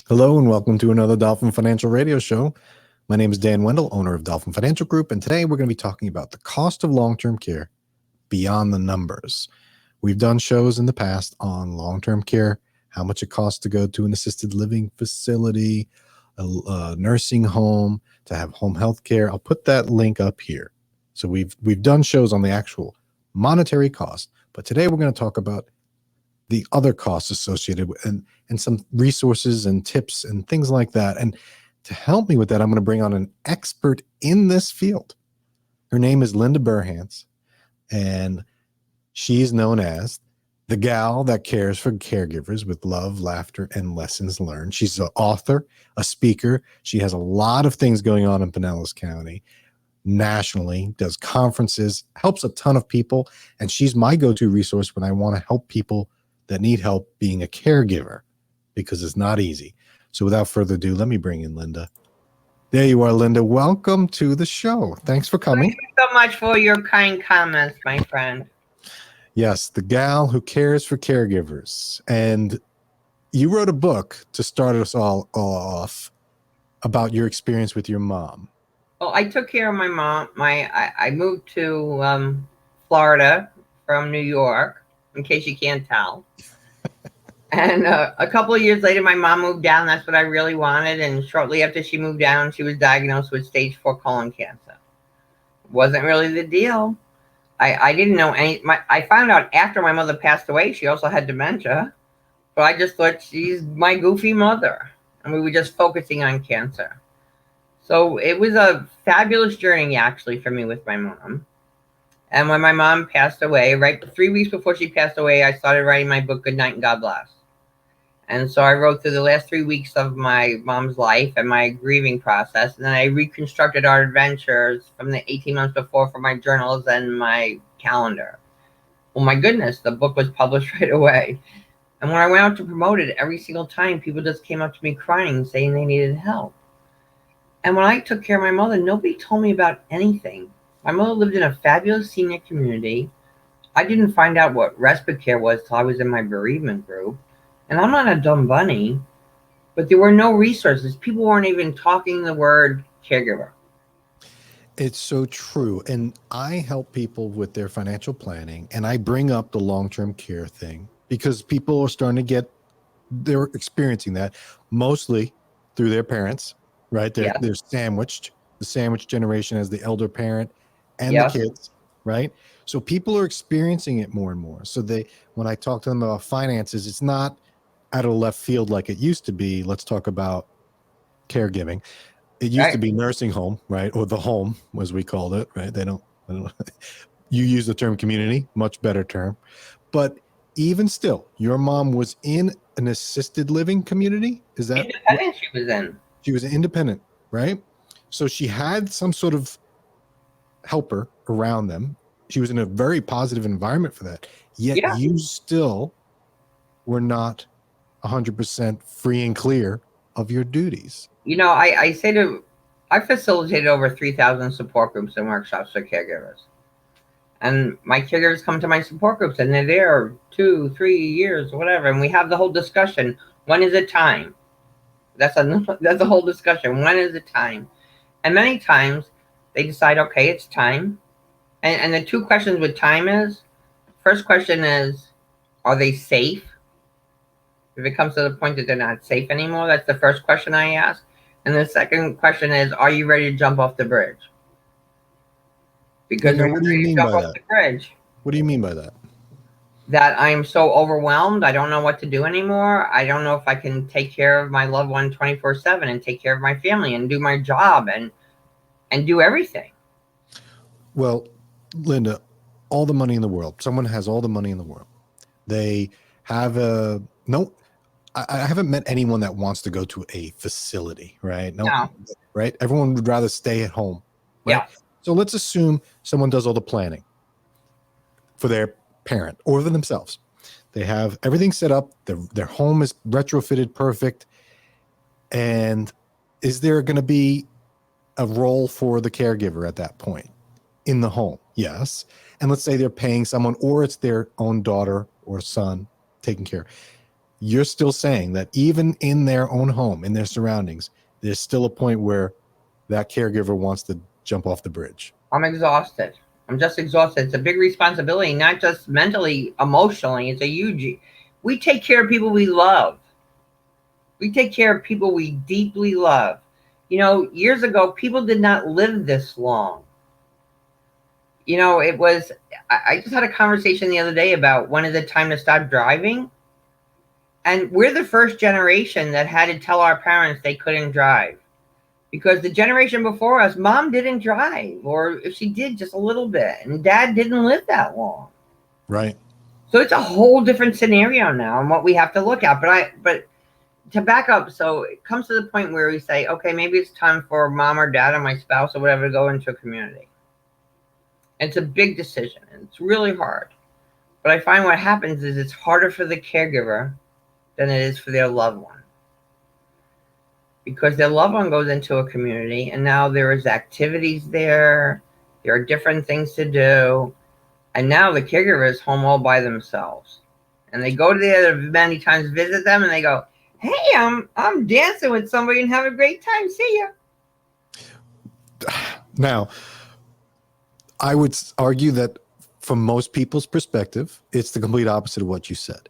Hello and welcome to another Dolphin Financial Radio Show. My name is Dan Wendell, owner of Dolphin Financial Group, and today we're going to be talking about the cost of long-term care beyond the numbers. We've done shows in the past on long-term care, how much it costs to go to an assisted living facility, a nursing home, to have home health care. I'll put that link up here. So we've done shows on the actual monetary cost, but today we're going to talk about the other costs associated with and some resources and tips and things like that. And to help me with that, I'm going to bring on an expert in this field. Her name is Linda Burhans, and she's known as the gal that cares for caregivers with love, laughter, and lessons learned. She's an author, a speaker. She has a lot of things going on in Pinellas County, nationally, does conferences, helps a ton of people, and she's my go-to resource when I want to help people that need help being a caregiver, because it's not easy. So without further ado, let me bring in Linda. There you are, Linda. Welcome to the show. Thanks for coming. Thank you so much for your kind comments, my friend. Yes, the gal who cares for caregivers. And you wrote a book to start us all off about your experience with your mom. Well, I took care of my mom. I moved to Florida from New York, in case you can't tell. And a couple of years later, my mom moved down. That's what I really wanted. And shortly after she moved down, she was diagnosed with stage 4 colon cancer. Wasn't really the deal. I didn't know any. I found out after my mother passed away, she also had dementia. But I just thought she's my goofy mother. And we were just focusing on cancer. So it was a fabulous journey, actually, for me with my mom. And when my mom passed away, right 3 weeks before she passed away, I started writing my book, Good Night and God Bless. And so I wrote through the last 3 weeks of my mom's life and my grieving process. And then I reconstructed our adventures from the 18 months before for my journals and my calendar. Well, my goodness, the book was published right away. And when I went out to promote it, every single time, people just came up to me crying, saying they needed help. And when I took care of my mother, nobody told me about anything. My mother lived in a fabulous senior community. I didn't find out what respite care was till I was in my bereavement group. And I'm not a dumb bunny, but there were no resources. People weren't even talking the word caregiver. It's so true. And I help people with their financial planning, and I bring up the long-term care thing because people are starting to they're experiencing that mostly through their parents, right? They're sandwiched. The sandwich generation as the elder parent and the kids, right? So people are experiencing it more and more. So when I talk to them about finances, it's not out of left field like it used to be. Let's talk about caregiving. It used to be nursing home, right? Or the home, as we called it, right? They don't you use the term community, much better term. But even still, your mom was in an assisted living community? Is that independent she was in? She was independent, right? So she had some sort of helper around them. She was in a very positive environment for that. Yet you still were not 100% free and clear of your duties. You know, I facilitated over 3,000 support groups and workshops for caregivers. And my caregivers come to my support groups and they're there 2, 3 years, whatever. And we have the whole discussion. When is it time? That's a whole discussion. When is it time? And many times they decide, okay, it's time. And the two questions with time is, first question is, are they safe? If it comes to the point that they're not safe anymore, that's the first question I ask. And the second question is, are you ready to jump off the bridge? Because what do you mean by that? What do you mean by that? That I am so overwhelmed. I don't know what to do anymore. I don't know if I can take care of my loved one 24/7 and take care of my family and do my job and do everything. Well, Linda, all the money in the world. Someone has all the money in the world. They have I haven't met anyone that wants to go to a facility, right? No. Right? Everyone would rather stay at home. Right? Yeah. So let's assume someone does all the planning for their parent or for themselves. They have everything set up. Their home is retrofitted perfect. And is there going to be a role for the caregiver at that point in the home? Yes. And let's say they're paying someone, or it's their own daughter or son taking care. you're still saying that even in their own home, in their surroundings, there's still a point where that caregiver wants to jump off the bridge. I'm exhausted. I'm just exhausted. It's a big responsibility, not just mentally, emotionally. It's a huge. We take care of people we love. We take care of people we deeply love. You know, years ago, people did not live this long. You know, it was, I just had a conversation the other day about when is it time to stop driving? And we're the first generation that had to tell our parents they couldn't drive. Because the generation before us, mom didn't drive, or if she did, just a little bit. And dad didn't live that long. Right. So it's a whole different scenario now and what we have to look at. But to back up, so it comes to the point where we say, okay, maybe it's time for mom or dad or my spouse or whatever to go into a community. And it's a big decision, and it's really hard. But I find what happens is it's harder for the caregiver than it is for their loved one. Because their loved one goes into a community, and now there is activities there. There are different things to do. And now the caregiver is home all by themselves. And they go to there many times, visit them, and they go, hey, I'm dancing with somebody and have a great time. See ya. Now, I would argue that from most people's perspective, it's the complete opposite of what you said.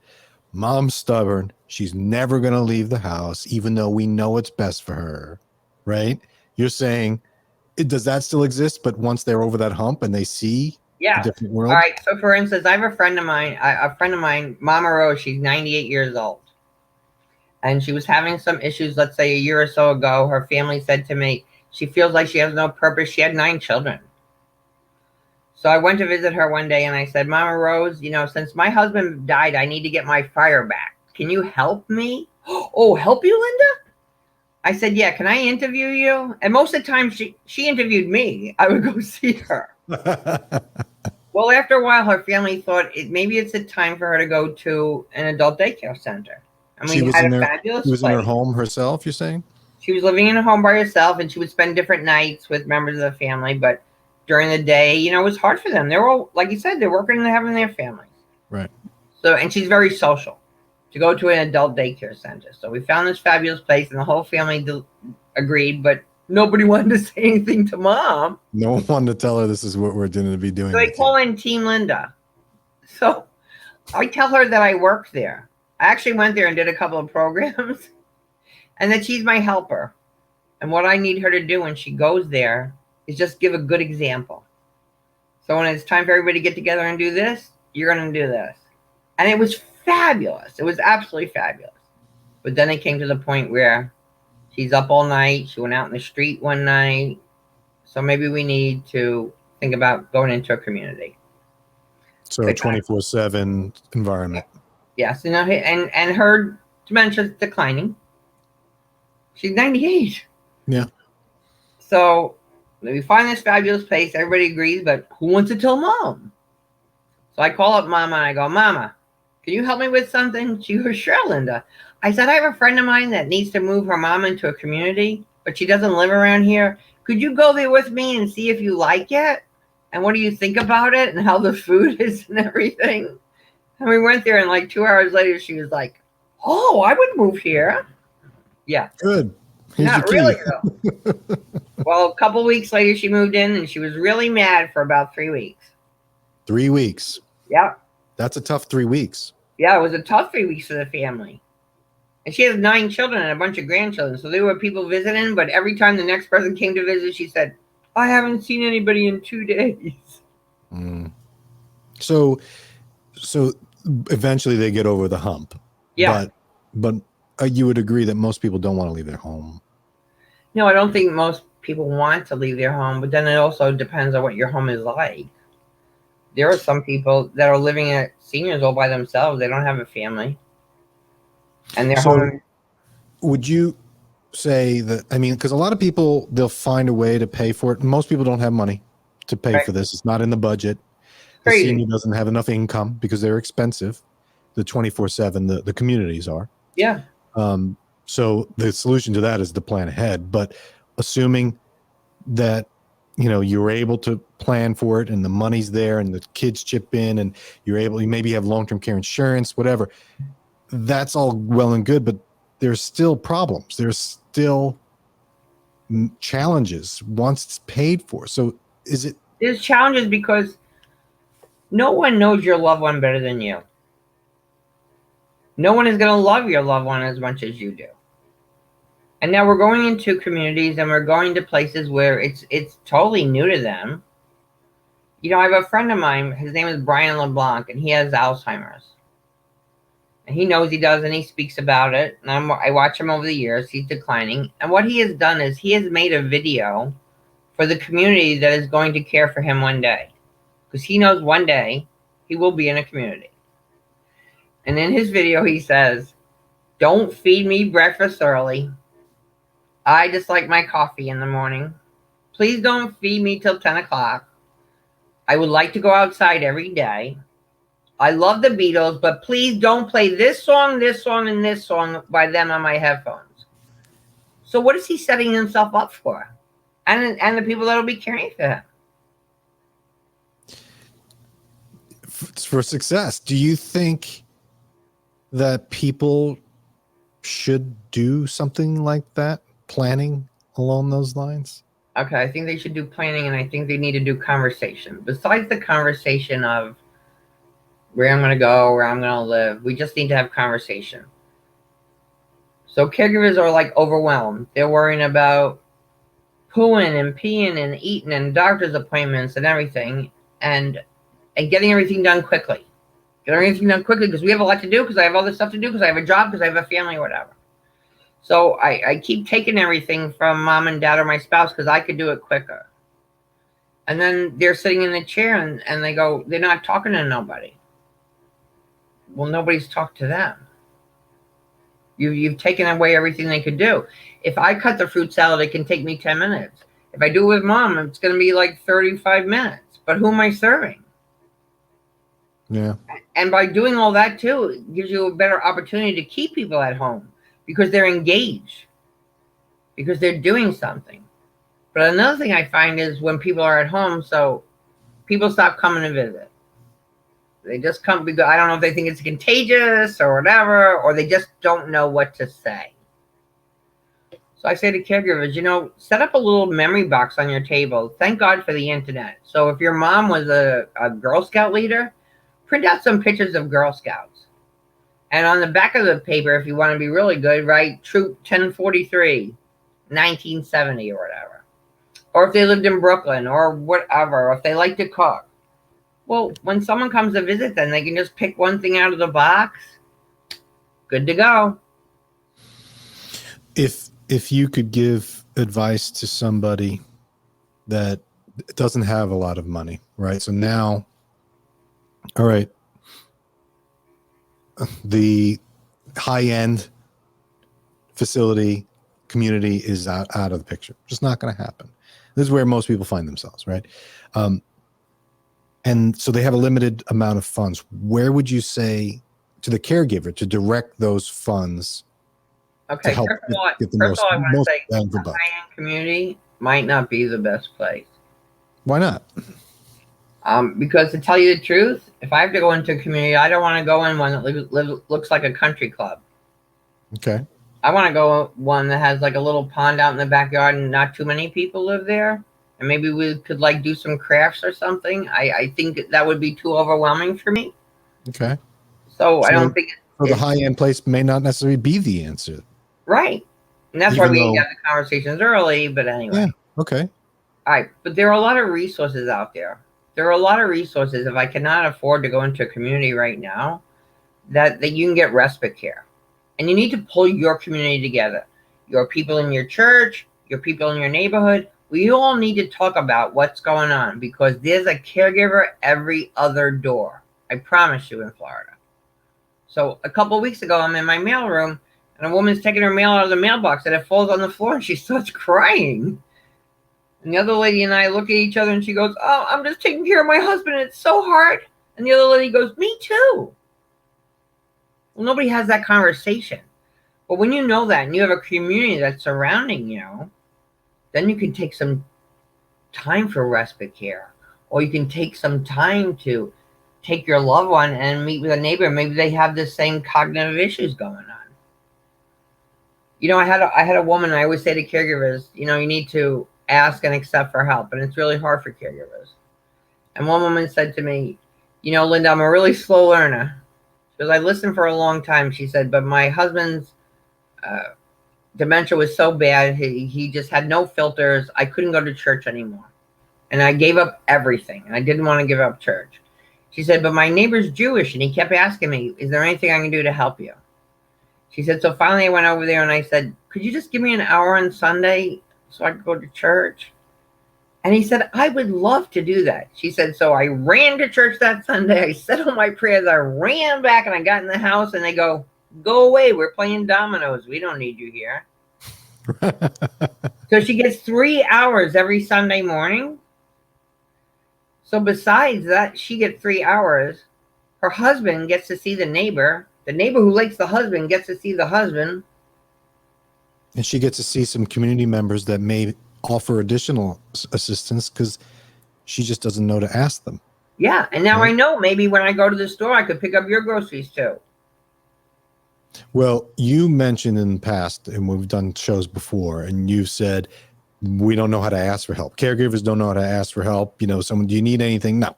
Mom's stubborn. She's never going to leave the house, even though we know it's best for her, right? You're saying, does that still exist? But once they're over that hump and they see a different world? All right. So, for instance, I have a friend of mine, Mama Rose. She's 98 years old. And she was having some issues, let's say a year or so ago. Her family said to me, she feels like she has no purpose. She had 9 children. So I went to visit her one day and I said, Mama Rose, you know, since my husband died, I need to get my fire back. Can you help me? Oh, help you, Linda? I said, yeah, can I interview you? And most of the time she interviewed me. I would go see her. Well, after a while, her family thought maybe it's a time for her to go to an adult daycare center. And we had a fabulous place. She was in her home herself, you're saying? She was living in a home by herself, and she would spend different nights with members of the family. But during the day, you know, it was hard for them. They were all, like you said, they're working and having their families. Right. So, and she's very social to go to an adult daycare center. So we found this fabulous place, and the whole family agreed, but nobody wanted to say anything to mom. No one wanted to tell her this is what we're going to be doing. So they call in Team Linda. So I tell her that I work there. I actually went there and did a couple of programs, and that she's my helper. And what I need her to do when she goes there is just give a good example. So when it's time for everybody to get together and do this, you're going to do this. And it was fabulous. It was absolutely fabulous. But then it came to the point where she's up all night. She went out in the street one night. So maybe we need to think about going into a community. So 24/7 environment. Yes. You know, and her dementia is declining. She's 98. Yeah. So we find this fabulous place. Everybody agrees, but who wants to tell mom? So I call up mama and I go, Mama, can you help me with something? She goes, sure, Linda. I said, I have a friend of mine that needs to move her mom into a community, but she doesn't live around here. Could you go there with me and see if you like it? And what do you think about it and how the food is and everything? And we went there, and like 2 hours later, she was like, oh, I would move here. Yeah. Good. Here's not really, though. Well, a couple of weeks later, she moved in, and she was really mad for about 3 weeks. 3 weeks. Yeah. That's a tough 3 weeks. Yeah, it was a tough 3 weeks for the family. And she has 9 children and a bunch of grandchildren. So there were people visiting, but every time the next person came to visit, she said, I haven't seen anybody in 2 days. Mm. So eventually they get over the hump. Yeah. But you would agree that most people don't want to leave their home. No, I don't think most people want to leave their home, but then it also depends on what your home is like. There are some people that are living at seniors all by themselves. They don't have a family. And they're home. Would you say that, I mean, because a lot of people, they'll find a way to pay for it. Most people don't have money to pay for this. It's not in the budget. The senior doesn't have enough income because they're expensive. The 24/7, the communities are. Yeah. So the solution to that is to plan ahead. But assuming that, you know, you're able to plan for it and the money's there and the kids chip in and you maybe have long-term care insurance, whatever. that's all well and good, but there's still problems. There's still challenges once it's paid for. So is it? There's challenges because no one knows your loved one better than you. No one is going to love your loved one as much as you do. And now we're going into communities and we're going to places where it's totally new to them. You know, I have a friend of mine, his name is Brian LeBlanc, and he has Alzheimer's. And he knows he does, and he speaks about it. And I watch him over the years. He's declining. And what he has done is he has made a video for the community that is going to care for him one day. Because he knows one day he will be in a community. And in his video, he says, "Don't feed me breakfast early. I just like my coffee in the morning. Please don't feed me till 10 o'clock. I would like to go outside every day. I love the Beatles, but please don't play this song, and this song by them on my headphones." So what is he setting himself up for? And the people that will be caring for him. For success. Do you think that people should do something like that? Planning along those lines? Okay, I think they should do planning, and I think they need to do conversation. Besides the conversation of where I'm going to go, where I'm going to live, we just need to have conversation. So caregivers are like overwhelmed. They're worrying about pooing and peeing and eating and doctor's appointments and everything, and getting everything done quickly. Getting everything done quickly because we have a lot to do, because I have other stuff to do, because I have a job, because I have a family, or whatever. So I keep taking everything from mom and dad or my spouse because I could do it quicker. And then they're sitting in the chair and they go, they're not talking to nobody. Well, nobody's talked to them. You've taken away everything they could do. If I cut the fruit salad, it can take me 10 minutes. If I do it with mom, it's going to be like 35 minutes. But who am I serving? Yeah. And by doing all that too, it gives you a better opportunity to keep people at home because they're engaged, because they're doing something. But another thing I find is when people are at home, so people stop coming to visit. They just come because I don't know if they think it's contagious or whatever, or they just don't know what to say. So I say to caregivers, you know, set up a little memory box on your table. Thank God for the internet. So if your mom was a Girl Scout leader, print out some pictures of Girl Scouts. And on the back of the paper, if you want to be really good, write Troop 1043, 1970 or whatever. Or if they lived in Brooklyn or whatever, or if they like to cook. Well, when someone comes to visit them, they can just pick one thing out of the box. Good to go. If you could give advice to somebody that doesn't have a lot of money, right? So now, all right, the high-end facility community is out of the picture. Just not going to happen. This is where most people find themselves, right? And so they have a limited amount of funds. Where would you say to the caregiver to direct those funds? Okay, first of all, I want to say the high-end community might not be the best place. Why not? Because to tell you the truth, if I have to go into a community, I don't want to go in one that looks like a country club. Okay. I want to go one that has like a little pond out in the backyard and not too many people live there. And maybe we could like do some crafts or something. I think that would be too overwhelming for me. Okay. So I don't think the high-end place may not necessarily be the answer. Right. And that's why we have the conversations early. But anyway. Yeah. Okay. All right. But there are a lot of resources out there. There are a lot of resources. If I cannot afford to go into a community right now, that you can get respite care. And you need to pull your community together. Your people in your church, your people in your neighborhood. We all need to talk about what's going on because there's a caregiver every other door. I promise you in Florida. So a couple of weeks ago, I'm in my mailroom and a woman's taking her mail out of the mailbox and it falls on the floor and she starts crying. And the other lady and I look at each other and she goes, "Oh, I'm just taking care of my husband. It's so hard." And the other lady goes, "Me too." Well, nobody has that conversation. But when you know that and you have a community that's surrounding you, then you can take some time for respite care, or you can take some time to take your loved one and meet with a neighbor. Maybe they have the same cognitive issues going on. You know, I had a woman. I always say to caregivers, you know, you need to ask and accept for help, and it's really hard for caregivers. And one woman said to me, you know, Linda, I'm a really slow learner. Because I listened for a long time, she said, but my husband's dementia was so bad, he just had no filters. I couldn't go to church anymore. And I gave up everything. I didn't want to give up church. She said, but my neighbor's Jewish, and he kept asking me, is there anything I can do to help you? She said, so finally I went over there and I said, could you just give me an hour on Sunday so I could go to church? And he said, I would love to do that. She said, so I ran to church that Sunday. I said all my prayers. I ran back and I got in the house and they go away. We're playing dominoes. We don't need you here. So she gets 3 hours every Sunday morning. So besides that, she gets 3 hours. Her husband gets to see the neighbor. The neighbor who likes the husband gets to see the husband. And she gets to see some community members that may offer additional assistance because she just doesn't know to ask them. Yeah. And now I know maybe when I go to the store, I could pick up your groceries too. Well, you mentioned in the past, and we've done shows before, and you said, we don't know how to ask for help. Caregivers don't know how to ask for help. You know, someone, do you need anything? No.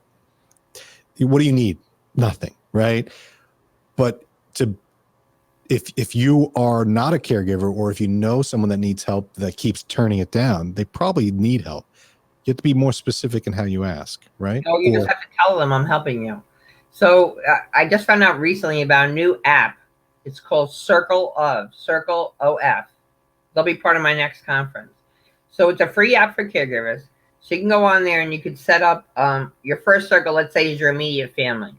What do you need? Nothing. Right. But if you are not a caregiver, or if you know someone that needs help that keeps turning it down, they probably need help. You have to be more specific in how you ask, right? No, you just have to tell them I'm helping you. So I just found out recently about a new app. It's called Circle OF. They'll be part of my next conference. So it's a free app for caregivers. So you can go on there and you could set up your first circle, let's say, is your immediate family.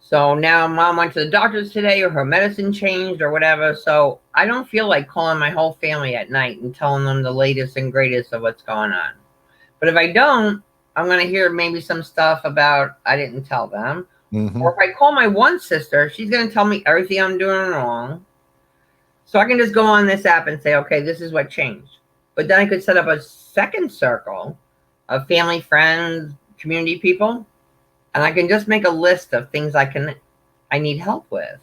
So now mom went to the doctor's today, or her medicine changed or whatever. So I don't feel like calling my whole family at night and telling them the latest and greatest of what's going on. But if I don't, I'm going to hear maybe some stuff about I didn't tell them. Mm-hmm. Or if I call my one sister, she's going to tell me everything I'm doing wrong. So I can just go on this app and say, okay, this is what changed. But then I could set up a second circle of family, friends, community people. And I can just make a list of things I need help with.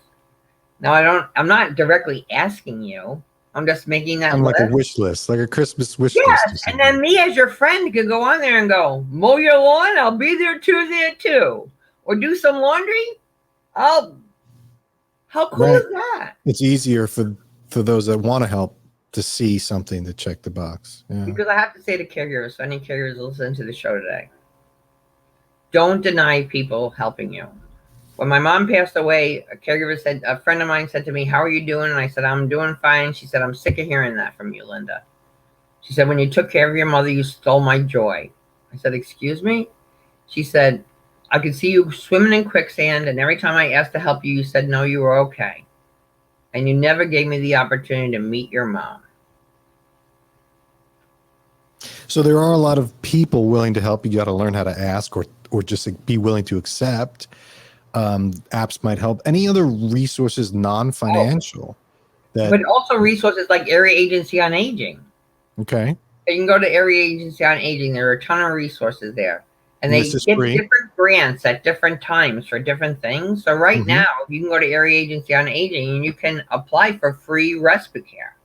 Now I'm not directly asking you. I'm just making that list. Like a wish list, like a Christmas wish list. Yes, and then me as your friend could go on there and go, mow your lawn, I'll be there Tuesday at 2. Or do some laundry. How cool is that? It's easier for those that want to help to see something to check the box. Yeah. Because I have to say to caregivers, any caregivers listen to the show today, don't deny people helping you. When my mom passed away, a friend of mine said to me, how are you doing? And I said, I'm doing fine. She said, I'm sick of hearing that from you, Linda. She said, when you took care of your mother, you stole my joy. I said, excuse me? She said, I could see you swimming in quicksand, and every time I asked to help you, you said, no, you were okay. And you never gave me the opportunity to meet your mom. So there are a lot of people willing to help. You got to learn how to ask or just be willing to accept. Apps might help. Any other resources, non-financial? But also resources like Area Agency on Aging. Okay. You can go to Area Agency on Aging. There are a ton of resources there. And they give different grants at different times for different things. So right now, you can go to Area Agency on Aging and you can apply for free respite care.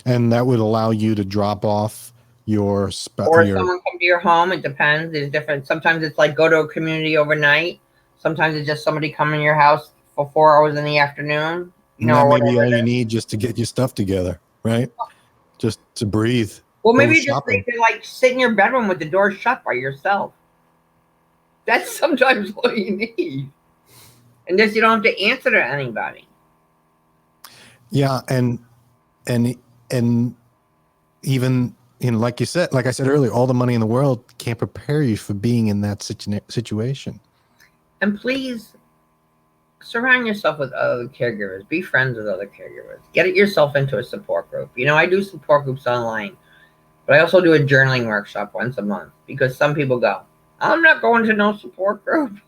And that would allow you to drop off or someone come to your home. It depends. There's different. Sometimes it's like go to a community overnight. Sometimes it's just somebody coming to your house for 4 hours in the afternoon. That may be all you need just to get your stuff together, right? Just to breathe. Well, maybe you just need to like sit in your bedroom with the door shut by yourself. That's sometimes all you need. And just you don't have to answer to anybody. Yeah, and even like I said earlier, all the money in the world can't prepare you for being in that situation. And please surround yourself with other caregivers. Be friends with other caregivers. Get yourself into a support group. You know, I do support groups online, but I also do a journaling workshop once a month because some people go, I'm not going to no support group.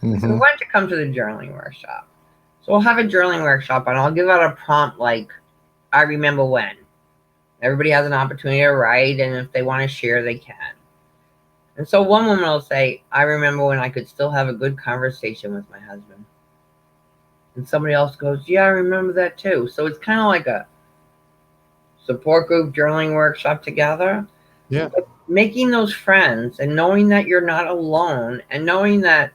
So why don't you come to the journaling workshop? So we'll have a journaling workshop and I'll give out a prompt like, I remember when. Everybody has an opportunity to write, and if they want to share, they can. And so one woman will say, I remember when I could still have a good conversation with my husband. And somebody else goes, yeah, I remember that too. So it's kind of like a support group journaling workshop together. Yeah. But making those friends and knowing that you're not alone, and knowing that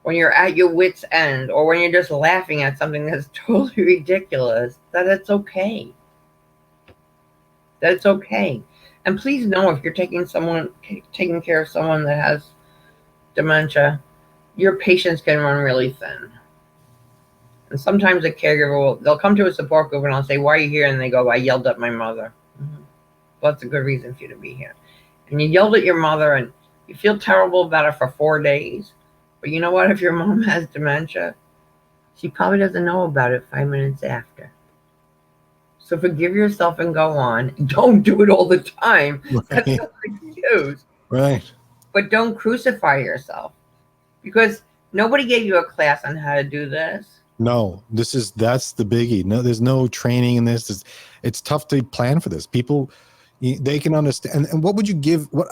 when you're at your wit's end, or when you're just laughing at something that's totally ridiculous, that it's okay. That it's okay. And please know, if you're taking care of someone that has dementia, your patience can run really thin. And sometimes a caregiver they'll come to a support group and I'll say, why are you here? And they go, I yelled at my mother. Mm-hmm. Well, that's a good reason for you to be here. And you yelled at your mother and you feel terrible about it for 4 days. But you know what? If your mom has dementia, she probably doesn't know about it 5 minutes after. So forgive yourself and go on. Don't do it all the time. Right. That's not an excuse. Right. But don't crucify yourself, because nobody gave you a class on how to do this. No, that's the biggie. No, there's no training in this. It's tough to plan for this. People, they can understand. And what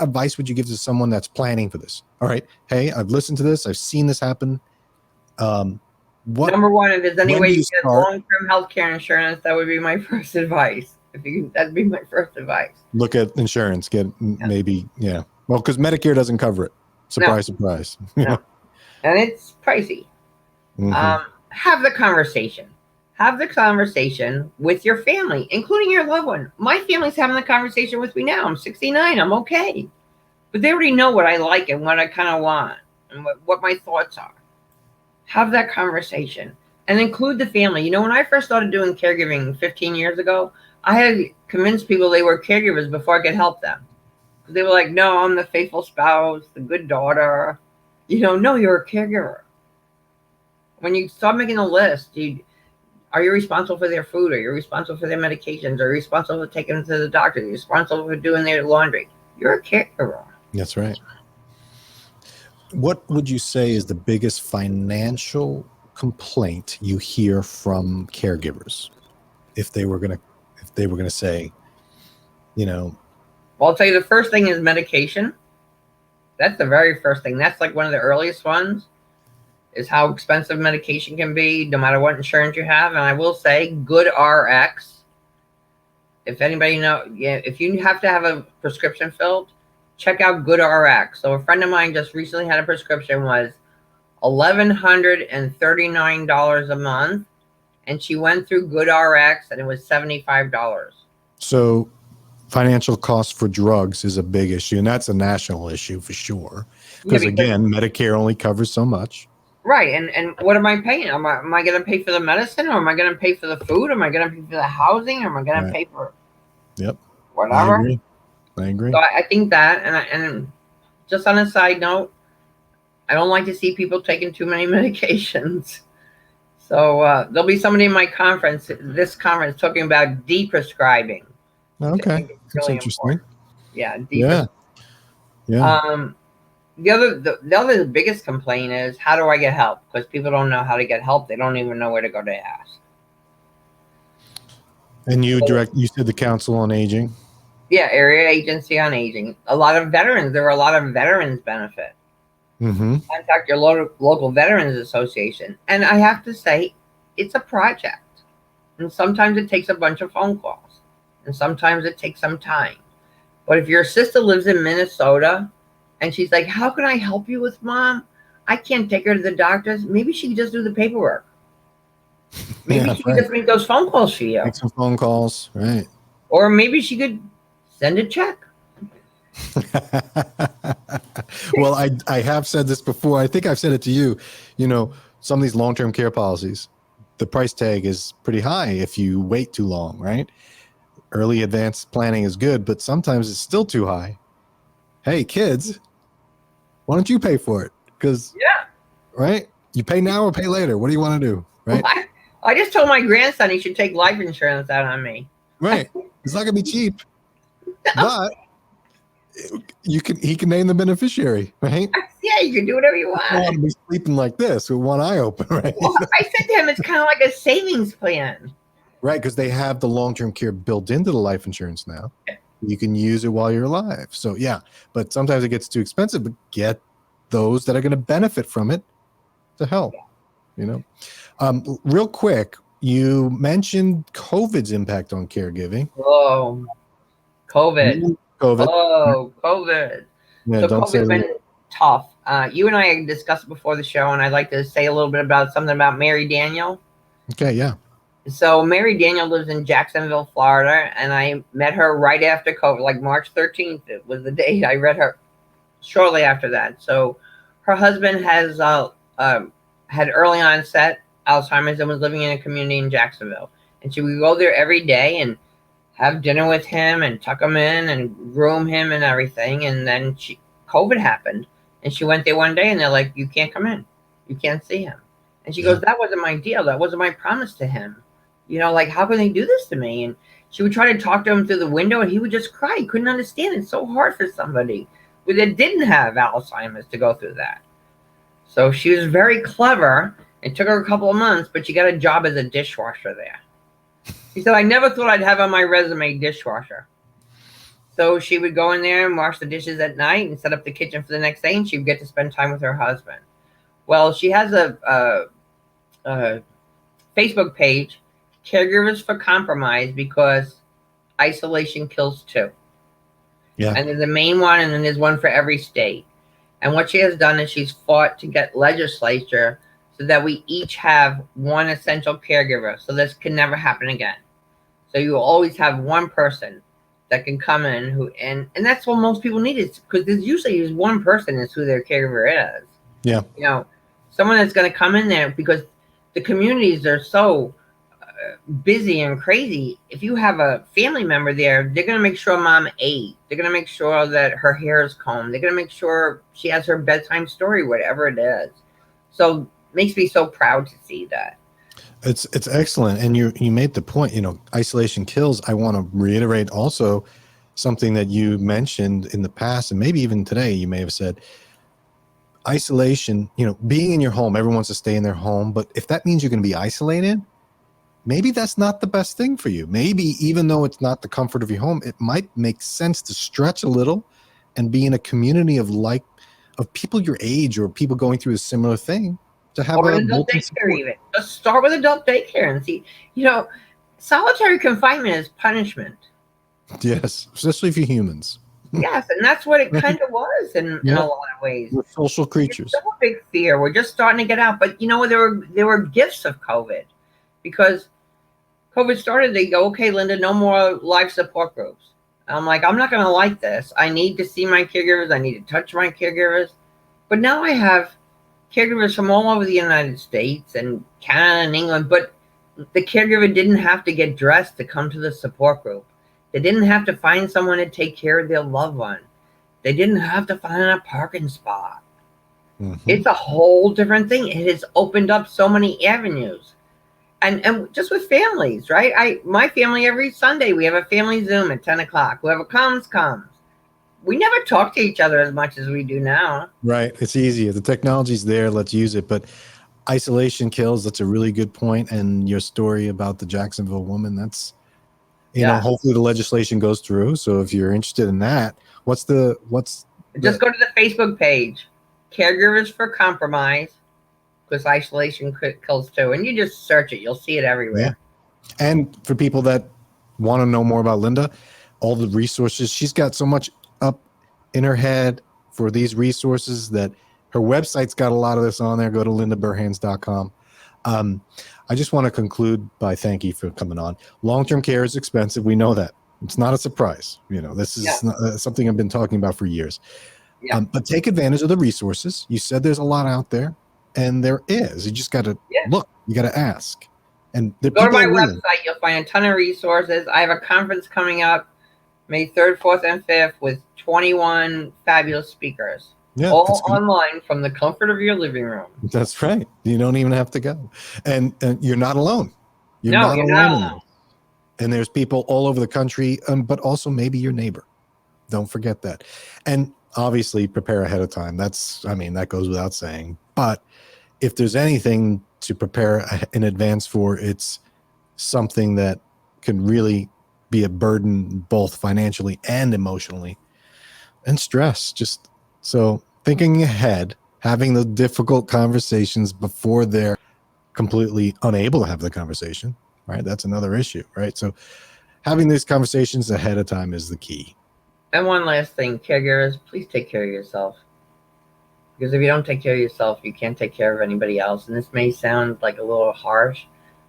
advice would you give to someone that's planning for this? All right. Hey, I've listened to this. I've seen this happen. Number one, if there's any way you get long-term healthcare insurance, that would be my first advice. That'd be my first advice. Look at insurance. Maybe. Well, because Medicare doesn't cover it. Surprise. No. And it's pricey. Mm-hmm. Have the conversation. Have the conversation with your family, including your loved one. My family's having the conversation with me now. I'm 69. I'm okay. But they already know what I like and what I kind of want and what my thoughts are. Have that conversation and include the family. You know, when I first started doing caregiving 15 years ago, I had convinced people they were caregivers before I could help them. They were like, no, I'm the faithful spouse, the good daughter. No, you're a caregiver. When you start making a list, are you responsible for their food? Are you responsible for their medications? Are you responsible for taking them to the doctor? Are you responsible for doing their laundry? You're a caregiver. That's right. What would you say is the biggest financial complaint you hear from caregivers? If they were gonna say, Well, I'll tell you, the first thing is medication. That's the very first thing. That's like one of the earliest ones, is how expensive medication can be, no matter what insurance you have. And I will say, Good RX. If anybody if you have to have a prescription filled, check out Good RX. So a friend of mine just recently had a prescription, was $1,139 a month, and she went through Good RX and it was $75. So financial cost for drugs is a big issue, and that's a national issue for sure. Because again, Medicare only covers so much. Right. And what am I paying? Am I going to pay for the medicine, or am I going to pay for the food? Am I going to pay for the housing? Or am I going to pay for whatever? I agree. So I think that, and just on a side note, I don't like to see people taking too many medications. So there'll be somebody in my this conference, talking about de-prescribing. Okay, that's interesting. Important. Yeah. Yeah. The other biggest complaint is, how do I get help? Because people don't know how to get help. They don't even know where to go to ask. And you said the Council on Aging. Yeah, Area Agency on Aging. A lot of veterans. There are a lot of veterans benefit. Mm-hmm. Contact your local Veterans Association. And I have to say, it's a project. And sometimes it takes a bunch of phone calls. And sometimes it takes some time. But if your sister lives in Minnesota and she's like, how can I help you with Mom? I can't take her to the doctors. Maybe she could just do the paperwork. Maybe she could just make those phone calls for you. Make some phone calls, right. Or maybe she could send a check. Well, I have said this before. I think I've said it to you. Some of these long-term care policies, the price tag is pretty high if you wait too long, right? Early advanced planning is good, but sometimes it's still too high. Hey, kids, why don't you pay for it? Because, right? You pay now or pay later. What do you want to do, right? Well, I just told my grandson he should take life insurance out on me. Right. It's not going to be cheap. But he can name the beneficiary, right? Yeah, you can do whatever you want. I don't want to be sleeping like this with one eye open, right? Well, I said to him, it's kind of like a savings plan. Right, because they have the long-term care built into the life insurance now. You can use it while you're alive. So yeah, but sometimes it gets too expensive, but get those that are going to benefit from it to help, real quick, you mentioned COVID's impact on caregiving. Oh, COVID. COVID. Oh, COVID. Yeah, So don't say COVID's been tough. You and I discussed before the show, and I'd like to say a little bit about something about Mary Daniel. Okay, yeah. So Mary Daniel lives in Jacksonville, Florida, and I met her right after COVID, like March 13th. It was the day I read her shortly after that. So her husband has had early onset Alzheimer's and was living in a community in Jacksonville. And she would go there every day and have dinner with him and tuck him in and groom him and everything. And then COVID happened, and she went there one day, and they're like, "You can't come in. You can't see him." And she goes, "That wasn't my deal. That wasn't my promise to him. Like, how can they do this to me?" And she would try to talk to him through the window, and he would just cry. He couldn't understand. It's so hard for somebody that didn't have Alzheimer's to go through that. So she was very clever. It took her a couple of months, but she got a job as a dishwasher there. She said, "I never thought I'd have on my resume dishwasher." So she would go in there and wash the dishes at night and set up the kitchen for the next day, and she would get to spend time with her husband. Well, she has a Facebook page, Caregivers for Compromise, because isolation kills too. Yeah. And there's the main one, and then there's one for every state. And what she has done is she's fought to get legislature so that we each have one essential caregiver. So this can never happen again. So you will always have one person that can come in and that's what most people need, is because there's usually one person is who their caregiver is. Yeah. Someone that's going to come in there, because the communities are so busy and crazy. If you have a family member there, they're going to make sure mom ate. They're going to make sure that her hair is combed. They're going to make sure she has her bedtime story, whatever it is. So it makes me so proud to see that. It's excellent. And you made the point, isolation kills. I want to reiterate also something that you mentioned in the past, and maybe even today you may have said, isolation, being in your home, everyone wants to stay in their home, but if that means you're going to be isolated, maybe that's not the best thing for you. Maybe even though it's not the comfort of your home, it might make sense to stretch a little and be in a community of people your age or people going through a similar thing, to have an adult daycare even. Just start with adult daycare and see, solitary confinement is punishment. Yes, especially for humans. Yes, and that's what it kind of was in a lot of ways. We're social creatures. It's still a big fear. We're just starting to get out. But there were gifts of COVID, because COVID started. They go, "Okay, Linda, no more live support groups." And I'm like, I'm not going to like this. I need to see my caregivers. I need to touch my caregivers. But now I have caregivers from all over the United States and Canada and England. But the caregiver didn't have to get dressed to come to the support group. They didn't have to find someone to take care of their loved one. They didn't have to find a parking spot. Mm-hmm. It's a whole different thing. It has opened up so many avenues. And just with families, right? My family, every Sunday, we have a family Zoom at 10 o'clock. Whoever comes. We never talk to each other as much as we do now. Right. It's easier. The technology's there. Let's use it. But isolation kills. That's a really good point. And your story about the Jacksonville woman, that's, hopefully the legislation goes through. So if you're interested in that, just go to the Facebook page, Caregivers for Compromise, because isolation kills too. And you just search it. You'll see it everywhere. Yeah. And for people that want to know more about Linda, all the resources, she's got so much up in her head for these resources that her website's got a lot of this on there. Go to lindaburhans.com. I just want to conclude by thank you for coming on. Long-term care is expensive. We know that. It's not a surprise. This is something I've been talking about for years. Yeah. But take advantage of the resources. You said there's a lot out there, and there is. You just got to look. You got to ask. And go to my website. You'll find a ton of resources. I have a conference coming up May 3rd, 4th, and 5th with 21 fabulous speakers. Yeah, all online from the comfort of your living room. That's right. You don't even have to go. And you're not alone. You're not alone. And there's people all over the country, but also maybe your neighbor. Don't forget that. And obviously prepare ahead of time. That goes without saying. But if there's anything to prepare in advance for, it's something that can really be a burden both financially and emotionally, and stress. Just so thinking ahead, having the difficult conversations before they're completely unable to have the conversation, right? That's another issue, right? So having these conversations ahead of time is the key. And one last thing, caregivers, please take care of yourself. Because if you don't take care of yourself, you can't take care of anybody else. And this may sound like a little harsh,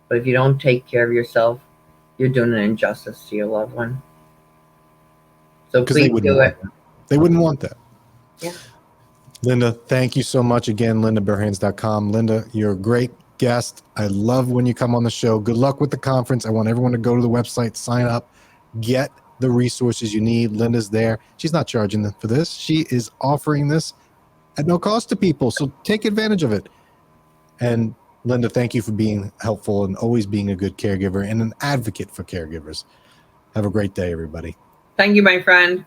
but if you don't take care of yourself, you're doing an injustice to your loved one. So please do it. They wouldn't want that. Yeah. Linda, thank you so much again, lindaburhans.com. Linda, you're a great guest. I love when you come on the show. Good luck with the conference. I want everyone to go to the website, sign up, get the resources you need. Linda's there. She's not charging for this. She is offering this at no cost to people. So take advantage of it. And Linda, thank you for being helpful and always being a good caregiver and an advocate for caregivers. Have a great day, everybody. Thank you, my friend.